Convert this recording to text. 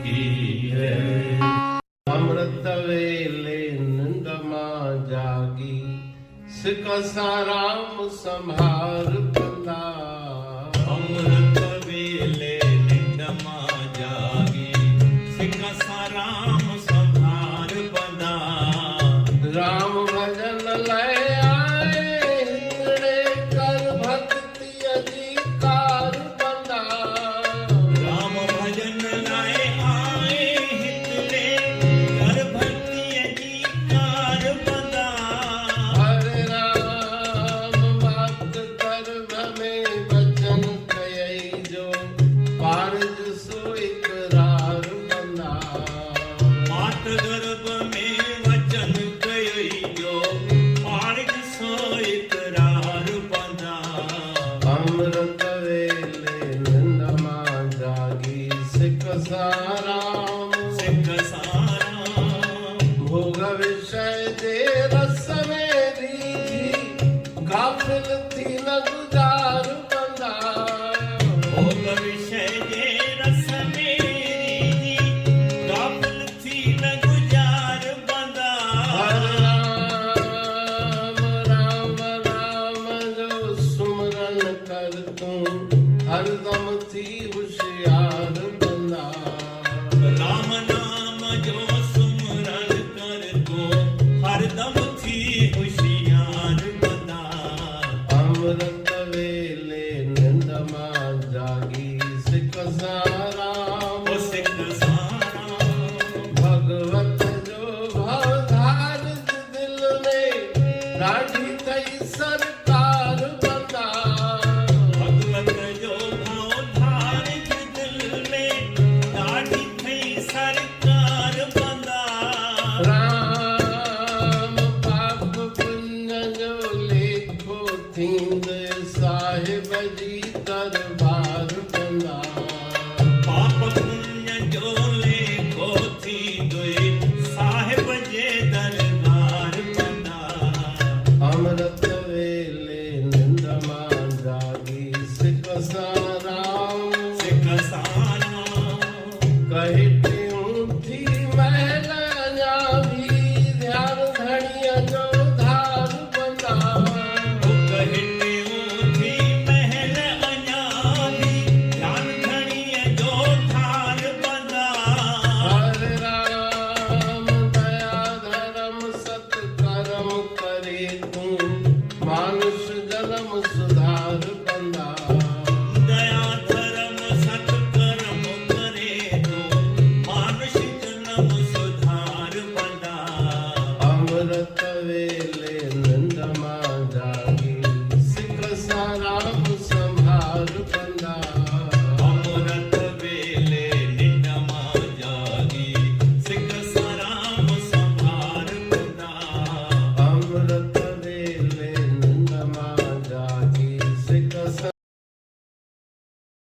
ਕੀ ਹੈ। ਅੰਮ੍ਰਿਤ ਵੇਲੇ ਨਿੰਦ ਮਾਂ ਜਾਗੀ, ਸਿੱਖ ਸਾਰਾਮ ਸੰਭਾਰ ਬੰਦਾ। ਅੰਮ੍ਰਿਤ ਵੇਲੇ ਨਿੰਦ ਮਾਂ ਜਾਗੀ, ਸਿੱਖ ਸਾਰਾਮ ਸੰਭਾਰ ਬੰਦਾ। ਰਾਮ ਭਜਨ ਲੈ ਆਏ, ਹਿੰਦੜੇ ਕਰ ਭਗਤੀ ਅਧਿਕਾਰ ਬੰਦਾ। ਰਾਮ ਭਜਨ ਲਾਏ ਆਏ, ਹਿੰਦੜੇ ਕਰ ਭਗਤੀ ਅਧਿਕਾਰ ਬੰਦਾ। ਹਰਿ ਰਾਮ ਭਗਤ ਕਰਮ ਮੈਂ ਬਚਨ ਕਹੀ ਜੋ, ਕਾਰਜ ਸੋ ਇਕਰਾਰ ਬੰਦਾ। ਮਾਤ ਗਰਭ ਮੇਂ ਵਚਨ ਕਹੀ ਜੋ, ਕਾਰਜ ਸੋ ਇਕਰਾਰ ਬੰਦਾ। ਅੰਮ੍ਰਿਤ ਵੇਲੇ ਨਿੰਦ ਮਾਂ ਜਾਗੀ, ਸਿੱਖ ਸਾਰਾਮ ਸਿੱਖ ਸਾਰਾਮ ਭੋਗ ਵਿਸ਼ੈ ਦੇ ਰਸ ਮੇਰੀ, ਗਾਫਿਲ ਥੀ ਨ ਗੁਜ਼ਾਰ ਬੰਦਾ। ਭੋਗ ਵਿਸ਼ੇ ਦੇ ਰਸ ਮੇਰੀ ਦੀ, ਗਾਫਲ ਥੀ ਨ ਗੁਜ਼ਾਰ ਬੰਦਾ। ਹਰਿ ਰਾਮ ਰਾਮ ਰਾਮ ਜੋ ਸੁਮਰਨ ਕਰ ਤੂੰ, ਹਰਦਮ ਥੀ ਹੁਸ਼ਿਆਰ ਬੰਦਾ। ਰਾਮ ਨਾਮ ਜੋ ਸੁਮਰਨ ਕਰ ਤੂੰ, ਹਰਦਮ ਥੀ ਹੁਸ਼ਿਆਰ ਬੰਦਾ। ਅੰਮ੍ਰਿਤ ਵੇਲੇ ਨਿੰਦ ਮਾਂ ਜਾਗੀ, ਸਿੱਖ ਸਾਰਾਮ ਉਹ ਸਿੱਖ ਸਾਰਾਮ ਭਗਵਤ ਜੋ ਭਾਵ ਧਾਰਿਤ ਦਿਲ ਮੇ, ਰਾਜੀ ਥਈ ਸਰਕਾਰ ਬੰਦਾ। ਭਗਵਤ ਜੋ ਭਾਉ ਧਾਰਿਤ ਦਿਲ ਮੇ, ਦਾਢੀ ਥਈ ਸਰਕਾਰ ਬੰਦਾ। ਰਾਮ ਪਾਪ ਪੁੰਨ ਜੋ ਲੇਖੋ ਥੀਂਦ, ਸਾਹਿਬ ਜੀ ਦਰਬਾਰ ਬੰਦਾ। ਪਾਪ ਪੁੰਨ ਜੋ ਲੇਖੋ ਥੀ ਦੁਇ, ਸਾਹਿਬ ਜੇ ਦਰਬਾਰ ਬੰਦਾ। ਅੰਮ੍ਰਿਤ ਵੇਲੇ ਨਿੰਦ ਮਾਂ ਜਾਗੀ, ਸਿੱਖ ਸਾਰਾਮ ਸਿੱਖ ਸਾਰਾਮ ਕਹਿ